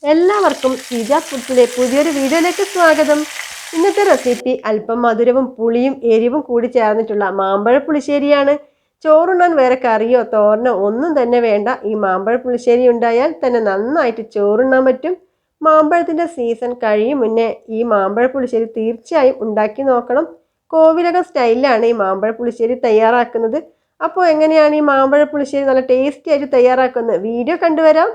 എല്ലാവർക്കും ഷീജ ഫുഡ്സിലെ പുതിയൊരു വീഡിയോയിലേക്ക് സ്വാഗതം. ഇന്നത്തെ റെസിപ്പി അല്പം മധുരവും പുളിയും എരിവും കൂടി ചേർന്നിട്ടുള്ള മാമ്പഴ പുളിശ്ശേരിയാണ്. ചോറുണ്ണാൻ വേറെ കറിയോ തോരനോ ഒന്നും തന്നെ വേണ്ട. ഈ മാമ്പഴ പുളിശ്ശേരി ഉണ്ടായാൽ തന്നെ നന്നായിട്ട് ചോറുണ്ണാൻ പറ്റും. മാമ്പഴത്തിൻ്റെ സീസൺ കഴിയും മുന്നേ ഈ മാമ്പഴ പുളിശ്ശേരി തീർച്ചയായും ഉണ്ടാക്കി നോക്കണം. കോവിലകം സ്റ്റൈലിലാണ് ഈ മാമ്പഴ പുളിശ്ശേരി തയ്യാറാക്കുന്നത്. അപ്പോൾ എങ്ങനെയാണ് ഈ മാമ്പഴ പുളിശ്ശേരി നല്ല ടേസ്റ്റി ആയിട്ട് തയ്യാറാക്കുന്നത് വീഡിയോ കണ്ടുവരാം.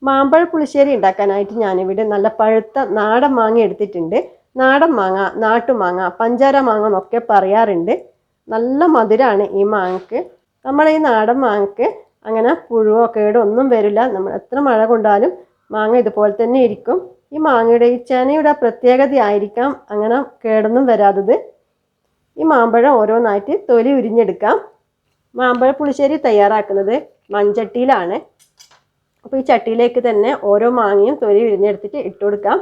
മാമ്പഴ പുളിശ്ശേരി ഉണ്ടാക്കാനായിട്ട് ഞാനിവിടെ നല്ല പഴുത്ത നാടൻ മാങ്ങ എടുത്തിട്ടുണ്ട്. നാടൻ മാങ്ങ, നാട്ടുമാങ്ങ, പഞ്ചാര മാങ്ങ എന്നൊക്കെ പറയാറുണ്ട്. നല്ല മധുരമാണ് ഈ മാങ്ങക്ക്. നമ്മുടെ ഈ നാടൻ മാങ്ങക്ക് അങ്ങനെ പുഴുവോ കേടോ ഒന്നും വരില്ല. നമ്മൾ എത്ര മഴ കൊണ്ടാലും മാങ്ങ ഇതുപോലെ തന്നെ ഇരിക്കും. ഈ മാങ്ങയുടെ ഈ ചെനയുടെ പ്രത്യേകതയായിരിക്കാം അങ്ങനെ കേടൊന്നും വരാത്തത്. ഈ മാമ്പഴം ഓരോന്നായിട്ട് തൊലി ഉരിഞ്ഞെടുക്കാം. മാമ്പഴ പുളിശ്ശേരി തയ്യാറാക്കുന്നത് മൺചട്ടിയിലാണ്. അപ്പോൾ ഈ ചട്ടിയിലേക്ക് തന്നെ ഓരോ മാങ്ങയും തൊലി ഉരിഞ്ഞെടുത്തിട്ട് ഇട്ട് കൊടുക്കാം.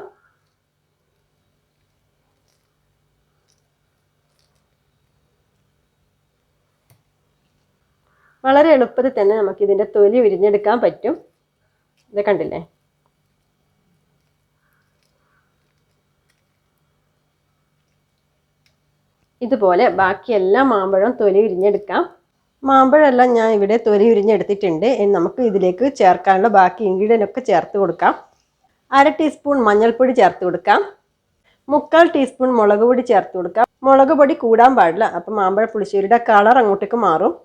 വളരെ എളുപ്പത്തിൽ തന്നെ നമുക്ക് ഇതിൻ്റെ തൊലി ഉരിഞ്ഞെടുക്കാൻ പറ്റും. ഇത് കണ്ടില്ലേ? ഇതുപോലെ ബാക്കി എല്ലാ മാമ്പഴവും തൊലി ഉരിഞ്ഞെടുക്കാം. മാമ്പഴമെല്ലാം ഞാൻ ഇവിടെ തൊലി ഉരിഞ്ഞെടുത്തിട്ടുണ്ട്. നമുക്ക് ഇതിലേക്ക് ചേർക്കാനുള്ള ബാക്കി ഇൻഗ്രീഡിയൻ്റ് ഒക്കെ ചേർത്ത് കൊടുക്കാം. 1/2 ടീസ്പൂൺ മഞ്ഞൾപ്പൊടി ചേർത്ത് കൊടുക്കാം. 3/4 ടീസ്പൂൺ മുളക് പൊടി ചേർത്ത് കൊടുക്കാം. മുളക് പൊടി കൂടാൻ പാടില്ല, അപ്പം മാമ്പഴ പുളിശ്ശേരിയുടെ കളർ അങ്ങോട്ടേക്ക് മാറും.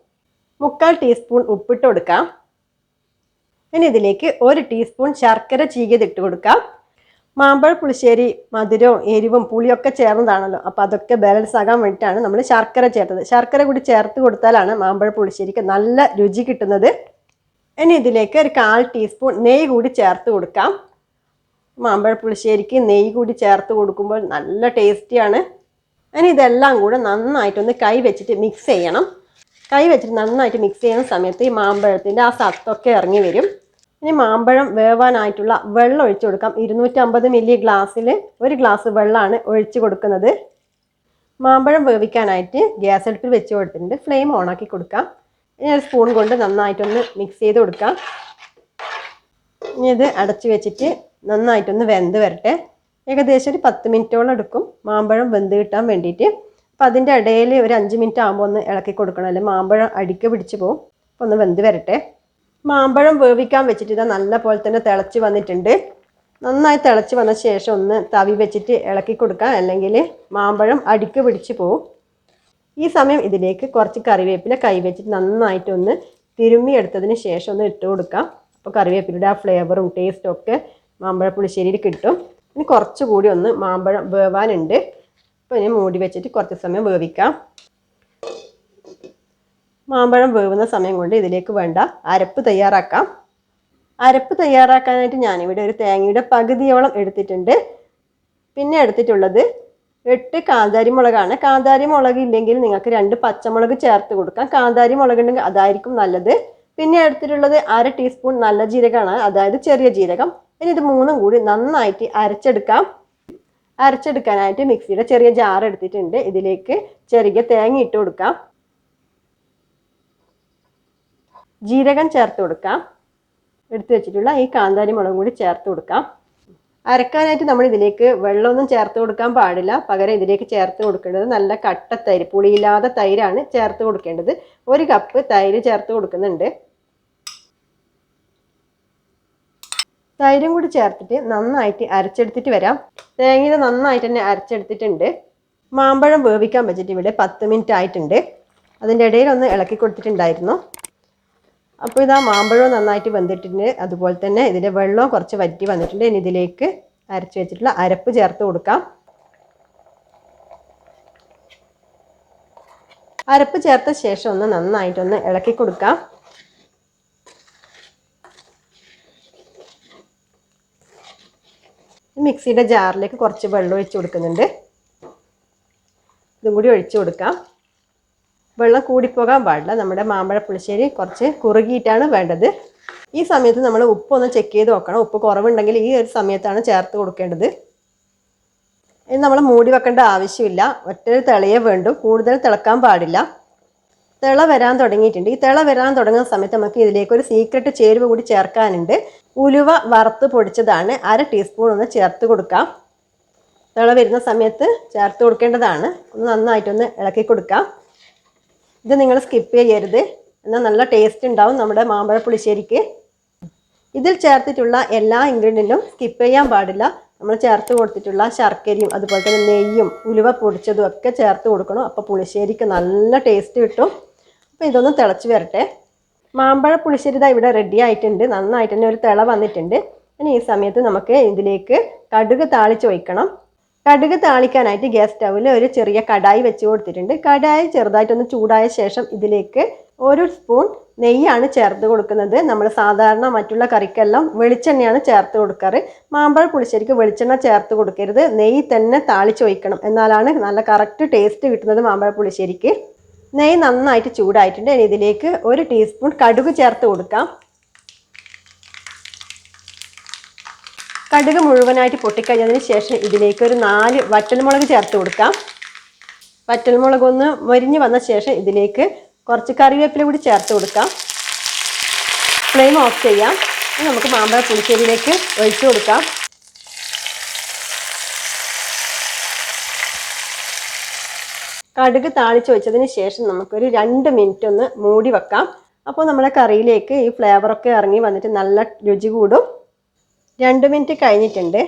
3/4 ടീസ്പൂൺ ഉപ്പിട്ട് കൊടുക്കാം. ഇനി ഇതിലേക്ക് 1 ടീസ്പൂൺ ശർക്കര ചീകിയതിട്ട് കൊടുക്കാം. മാമ്പഴ പുളിശ്ശേരി മധുരവും എരിവും പുളിയൊക്കെ ചേർന്നതാണല്ലോ, അപ്പോൾ അതൊക്കെ ബാലൻസ് ആകാൻ വേണ്ടിയിട്ടാണ് നമ്മൾ ശർക്കര ചേർത്തത്. ശർക്കര കൂടി ചേർത്ത് കൊടുത്താലാണ് മാമ്പഴ പുളിശ്ശേരിക്ക് നല്ല രുചി കിട്ടുന്നത്. ഇനി ഇതിലേക്ക് ഒരു 1/4 ടീസ്പൂൺ നെയ്യ് കൂടി ചേർത്ത് കൊടുക്കാം. മാമ്പഴ പുളിശ്ശേരിക്ക് നെയ്യ് കൂടി ചേർത്ത് കൊടുക്കുമ്പോൾ നല്ല ടേസ്റ്റിയാണ്. ഇനി ഇതെല്ലാം കൂടെ നന്നായിട്ടൊന്ന് കൈ വെച്ചിട്ട് മിക്സ് ചെയ്യണം. കൈ വെച്ചിട്ട് നന്നായിട്ട് മിക്സ് ചെയ്യുന്ന സമയത്ത് ഈ മാമ്പഴത്തിൻ്റെ ആ സത്തൊക്കെ ഇറങ്ങി വരും. ഇനി മാമ്പഴം വേവാനായിട്ടുള്ള വെള്ളം ഒഴിച്ചു കൊടുക്കാം. 250 മില്ലി ഗ്ലാസ്സിൽ 1 ഗ്ലാസ് വെള്ളമാണ് ഒഴിച്ചു കൊടുക്കുന്നത്. മാമ്പഴം വേവിക്കാനായിട്ട് ഗ്യാസ് അടുപ്പിൽ വെച്ച് കൊടുത്തിട്ടുണ്ട്. ഫ്ലെയിം ഓണാക്കി കൊടുക്കാം. ഇനി ഒരു സ്പൂൺ കൊണ്ട് നന്നായിട്ടൊന്ന് മിക്സ് ചെയ്ത് കൊടുക്കാം. ഇനി ഇത് അടച്ചു വെച്ചിട്ട് നന്നായിട്ടൊന്ന് വെന്ത് വരട്ടെ. ഏകദേശം ഒരു 10 മിനിറ്റോളം എടുക്കും മാമ്പഴം വെന്ത് കിട്ടാൻ വേണ്ടിയിട്ട്. അപ്പം അതിൻ്റെ ഇടയിൽ ഒരു 5 മിനിറ്റ് ആകുമ്പോൾ ഒന്ന് ഇളക്കി കൊടുക്കണം, അല്ലെങ്കിൽ മാമ്പഴം അടിക്ക് പിടിച്ച് പോകും. അപ്പോൾ ഒന്ന് വെന്ത് വരട്ടെ. മാമ്പഴം വേവിക്കാൻ വെച്ചിട്ട് ഇതാ നല്ല പോലെ തന്നെ തിളച്ച് വന്നിട്ടുണ്ട്. നന്നായി തിളച്ച് വന്ന ശേഷം ഒന്ന് തവി വെച്ചിട്ട് ഇളക്കി കൊടുക്കാം, അല്ലെങ്കിൽ മാമ്പഴം അടിക്ക് പിടിച്ച് പോവും. ഈ സമയം ഇതിലേക്ക് കുറച്ച് കറിവേപ്പില കൈ വെച്ചിട്ട് നന്നായിട്ടൊന്ന് തിരുമ്മി എടുത്തതിന് ശേഷം ഒന്ന് ഇട്ട് കൊടുക്കാം. അപ്പോൾ കറിവേപ്പിലയുടെ ആ ഫ്ലേവറും ടേസ്റ്റും ഒക്കെ മാമ്പഴ പുളിശ്ശേരിയിൽ കിട്ടും. ഇനി കുറച്ചുകൂടി ഒന്ന് മാമ്പഴം വേവാനുണ്ട്. അപ്പോൾ ഇനി മൂടി വെച്ചിട്ട് കുറച്ച് സമയം വേവിക്കാം. മാമ്പഴം വേവുന്ന സമയം കൊണ്ട് ഇതിലേക്ക് വേണ്ട അരപ്പ് തയ്യാറാക്കാം. അരപ്പ് തയ്യാറാക്കാനായിട്ട് ഞാനിവിടെ ഒരു തേങ്ങയുടെ പകുതിയോളം എടുത്തിട്ടുണ്ട്. പിന്നെ എടുത്തിട്ടുള്ളത് 8 കാന്താരി മുളകാണ്. കാന്താരി മുളക് ഇല്ലെങ്കിൽ നിങ്ങൾക്ക് 2 പച്ചമുളക് ചേർത്ത് കൊടുക്കാം. കാന്താരി മുളക് ഉണ്ടെങ്കിൽ അതായിരിക്കും നല്ലത്. പിന്നെ എടുത്തിട്ടുള്ളത് 1/2 ടീസ്പൂൺ നല്ല ജീരകമാണ്, അതായത് ചെറിയ ജീരകം. ഇനി ഇത് മൂന്നും കൂടി നന്നായിട്ട് അരച്ചെടുക്കാം. അരച്ചെടുക്കാനായിട്ട് മിക്സിയുടെ ചെറിയ ജാർ എടുത്തിട്ടുണ്ട്. ഇതിലേക്ക് ചെറിയ തേങ്ങ ഇട്ട് കൊടുക്കാം. ജീരകം ചേർത്ത് കൊടുക്കാം. എടുത്തു വെച്ചിട്ടുള്ള ഈ കാന്താരി മുളകും കൂടി ചേർത്ത് കൊടുക്കാം. അരക്കാനായിട്ട് നമ്മൾ ഇതിലേക്ക് വെള്ളമൊന്നും ചേർത്ത് കൊടുക്കാൻ പാടില്ല. പകരം ഇതിലേക്ക് ചേർത്ത് കൊടുക്കേണ്ടത് നല്ല കട്ട തൈര്, പുളിയില്ലാത്ത തൈരാണ് ചേർത്ത് കൊടുക്കേണ്ടത്. 1 കപ്പ് തൈര് ചേർത്ത് കൊടുക്കുന്നുണ്ട്. തൈരും കൂടി ചേർത്തിട്ട് നന്നായിട്ട് അരച്ചെടുത്തിട്ട് വരാം. തേങ്ങ നന്നായിട്ട് തന്നെ അരച്ചെടുത്തിട്ടുണ്ട്. മാമ്പഴം വേവിക്കാൻ വെച്ചിട്ട് ഇവിടെ 10 മിനിറ്റ് ആയിട്ടുണ്ട്. അതിൻ്റെ ഇടയിൽ ഒന്ന് ഇളക്കി കൊടുത്തിട്ടുണ്ടായിരുന്നു. അപ്പോൾ ഇതാ മാമ്പഴവും നന്നായിട്ട് വെന്തിട്ടുണ്ട്. അതുപോലെ തന്നെ ഇതിൻ്റെ വെള്ളവും കുറച്ച് വറ്റി വന്നിട്ടുണ്ട്. ഇനി ഇതിലേക്ക് അരച്ച് വെച്ചിട്ടുള്ള അരപ്പ് ചേർത്ത് കൊടുക്കാം. അരപ്പ് ചേർത്ത ശേഷം ഒന്ന് നന്നായിട്ടൊന്ന് ഇളക്കി കൊടുക്കാം. മിക്സിയുടെ ജാറിലേക്ക് കുറച്ച് വെള്ളം ഒഴിച്ച് കൊടുക്കുന്നുണ്ട്. ഇതും കൂടി ഒഴിച്ചു കൊടുക്കാം. വെള്ളം കൂടിപ്പോകാൻ പാടില്ല. നമ്മുടെ മാമ്പഴ പുളിശ്ശേരി കുറച്ച് കുറുകിയിട്ടാണ് വേണ്ടത്. ഈ സമയത്ത് നമ്മൾ ഉപ്പൊന്ന് ചെക്ക് ചെയ്ത് നോക്കണം. ഉപ്പ് കുറവുണ്ടെങ്കിൽ ഈ ഒരു സമയത്താണ് ചേർത്ത് കൊടുക്കേണ്ടത്. ഇനി നമ്മൾ മൂടി വെക്കേണ്ട ആവശ്യമില്ല. ഒറ്റൊരു തിളയെ വേണ്ടും, കൂടുതൽ തിളക്കാൻ പാടില്ല. തിള വരാൻ തുടങ്ങിയിട്ടുണ്ട്. ഈ തിള വരാൻ തുടങ്ങുന്ന സമയത്ത് നമുക്ക് ഇതിലേക്ക് ഒരു സീക്രട്ട് ചേരുവ കൂടി ചേർക്കാനുണ്ട്. ഉലുവ വറുത്ത് പൊടിച്ചതാണ് 1/2 ടീസ്പൂൺ ഒന്ന് ചേർത്ത് കൊടുക്കാം. തിള വരുന്ന സമയത്ത് ചേർത്ത് കൊടുക്കേണ്ടതാണ്. ഒന്ന് നന്നായിട്ടൊന്ന് ഇളക്കി കൊടുക്കാം. ഇത് നിങ്ങൾ സ്കിപ്പ് ചെയ്യരുത്, എന്നാൽ നല്ല ടേസ്റ്റ് ഉണ്ടാവും നമ്മുടെ മാമ്പഴ പുളിശ്ശേരിക്ക്. ഇതിൽ ചേർത്തിട്ടുള്ള എല്ലാ ഇൻഗ്രീഡിയൻറ്റും സ്കിപ്പ് ചെയ്യാൻ പാടില്ല. നമ്മൾ ചേർത്ത് കൊടുത്തിട്ടുള്ള ശർക്കരയും അതുപോലെ തന്നെ നെയ്യും ഉലുവ പൊടിച്ചതും ഒക്കെ ചേർത്ത് കൊടുക്കണം. അപ്പോൾ പുളിശ്ശേരിക്ക് നല്ല ടേസ്റ്റ് കിട്ടും. അപ്പോൾ ഇതൊന്ന് തിളച്ച് വരട്ടെ. മാമ്പഴ പുളിശ്ശേരി ഇതാ ഇവിടെ റെഡി ആയിട്ടുണ്ട്. നന്നായിട്ട് തന്നെ ഒരു തിള വന്നിട്ടുണ്ട്. ഇനി ഈ സമയത്ത് നമുക്ക് ഇതിലേക്ക് കടുക് താളിച്ചൊഴിക്കണം. കടുക് താളിക്കാനായിട്ട് ഗ്യാസ് സ്റ്റൗവിൽ ഒരു ചെറിയ കടായി വെച്ച് കൊടുത്തിട്ടുണ്ട്. കടായി ചെറുതായിട്ടൊന്ന് ചൂടായ ശേഷം ഇതിലേക്ക് 1 സ്പൂൺ നെയ്യാണ് ചേർത്ത് കൊടുക്കുന്നത്. നമ്മൾ സാധാരണ മറ്റുള്ള കറിക്കെല്ലാം വെളിച്ചെണ്ണയാണ് ചേർത്ത് കൊടുക്കാറ്. മാമ്പഴ പുളിശ്ശേരിക്ക് വെളിച്ചെണ്ണ ചേർത്ത് കൊടുക്കരുത്, നെയ്യ് തന്നെ താളിച്ചൊഴിക്കണം. എന്നാലാണ് നല്ല കറക്റ്റ് ടേസ്റ്റ് കിട്ടുന്നത് മാമ്പഴ പുളിശ്ശേരിക്ക്. നെയ്യ് നന്നായിട്ട് ചൂടായിട്ടുണ്ട്. ഇനി ഇതിലേക്ക് 1 ടീസ്പൂൺ കടുക് ചേർത്ത് കൊടുക്കാം. കടുക് മുഴുവനായിട്ട് പൊട്ടിക്കഴിഞ്ഞതിന് ശേഷം ഇതിലേക്ക് ഒരു 4 വറ്റൽമുളക് ചേർത്ത് കൊടുക്കാം. വറ്റൽമുളക് ഒന്ന് മൊരിഞ്ഞ് വന്ന ശേഷം ഇതിലേക്ക് കുറച്ച് കറിവേപ്പില കൂടി ചേർത്ത് കൊടുക്കാം. ഫ്ലെയിം ഓഫ് ചെയ്യാം. ഇനി നമുക്ക് മാമ്പഴ പുളിശ്ശേരിയിലേക്ക് ഒഴിച്ചു കൊടുക്കാം. കടുക് താളിച്ചൊഴിച്ചതിന് ശേഷം നമുക്കൊരു 2 മിനിറ്റ് ഒന്ന് മൂടി വെക്കാം. അപ്പോൾ നമ്മുടെ കറിയിലേക്ക് ഈ ഫ്ലേവറൊക്കെ ഇറങ്ങി വന്നിട്ട് നല്ല രുചി കൂടും. 2 മിനിറ്റ് കഴിഞ്ഞിട്ടുണ്ട്.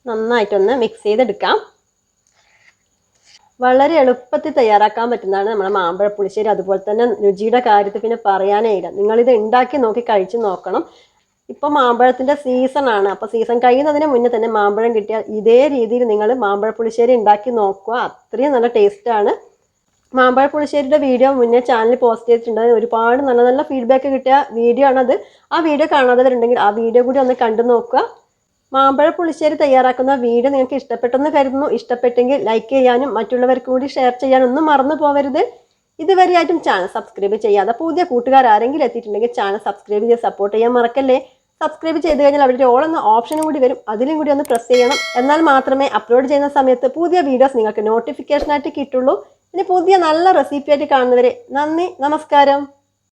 നന്നായിട്ടൊന്ന് മിക്സ് ചെയ്തെടുക്കാം. വളരെ എളുപ്പത്തിൽ തയ്യാറാക്കാൻ പറ്റുന്നതാണ് നമ്മുടെ മാമ്പഴ പുളിശ്ശേരി. അതുപോലെ തന്നെ രുചിയുടെ കാര്യത്തിൽ പിന്നെ പറയാനേ ഇല്ല. നിങ്ങളിത് ഉണ്ടാക്കി നോക്കി കഴിച്ച് നോക്കണം. ഇപ്പം മാമ്പഴത്തിൻ്റെ സീസണാണ്. അപ്പോൾ സീസൺ കഴിയുന്നതിന് മുന്നേ തന്നെ മാമ്പഴം കിട്ടിയാൽ ഇതേ രീതിയിൽ നിങ്ങൾ മാമ്പഴ പുളിശ്ശേരി ഉണ്ടാക്കി നോക്കുക. അത്രയും നല്ല ടേസ്റ്റാണ്. മാമ്പഴ പുളിശ്ശേരിയുടെ വീഡിയോ മുന്നേ ചാനലിൽ പോസ്റ്റ് ചെയ്തിട്ടുണ്ട്. ഒരുപാട് നല്ല നല്ല ഫീഡ്ബാക്ക് കിട്ടിയ വീഡിയോ ആണത്. ആ വീഡിയോ കാണാത്തവരുണ്ടെങ്കിൽ ആ വീഡിയോ കൂടി ഒന്ന് കണ്ടു നോക്കുക. മാമ്പഴ പുളിശ്ശേരി തയ്യാറാക്കുന്ന വീഡിയോ നിങ്ങൾക്ക് ഇഷ്ടപ്പെട്ടെന്ന് കരുതുന്നു. ഇഷ്ടപ്പെട്ടെങ്കിൽ ലൈക്ക് ചെയ്യാനും മറ്റുള്ളവർക്ക് കൂടി ഷെയർ ചെയ്യാനൊന്നും മറന്നു പോകരുത്. ഇതുവരെയായിട്ടും ചാനൽ സബ്സ്ക്രൈബ് ചെയ്യാതെ പുതിയ കൂട്ടുകാർ ആരെങ്കിലും എത്തിയിട്ടുണ്ടെങ്കിൽ ചാനൽ സബ്സ്ക്രൈബ് ചെയ്ത് സപ്പോർട്ട് ചെയ്യാൻ മറക്കല്ലേ. സബ്സ്ക്രൈബ് ചെയ്ത് കഴിഞ്ഞാൽ അവരുടെ ഓൾ എന്ന ഓപ്ഷനും കൂടി വരും. അതിലും കൂടി ഒന്ന് പ്രസ് ചെയ്യണം. എന്നാൽ മാത്രമേ അപ്ലോഡ് ചെയ്യുന്ന സമയത്ത് പുതിയ വീഡിയോസ് നിങ്ങൾക്ക് നോട്ടിഫിക്കേഷനായിട്ട് കിട്ടുള്ളൂ. ഇനി പുതിയ നല്ല റെസിപ്പി ആയിട്ട് കാണുന്നവരെ നന്ദി, നമസ്കാരം.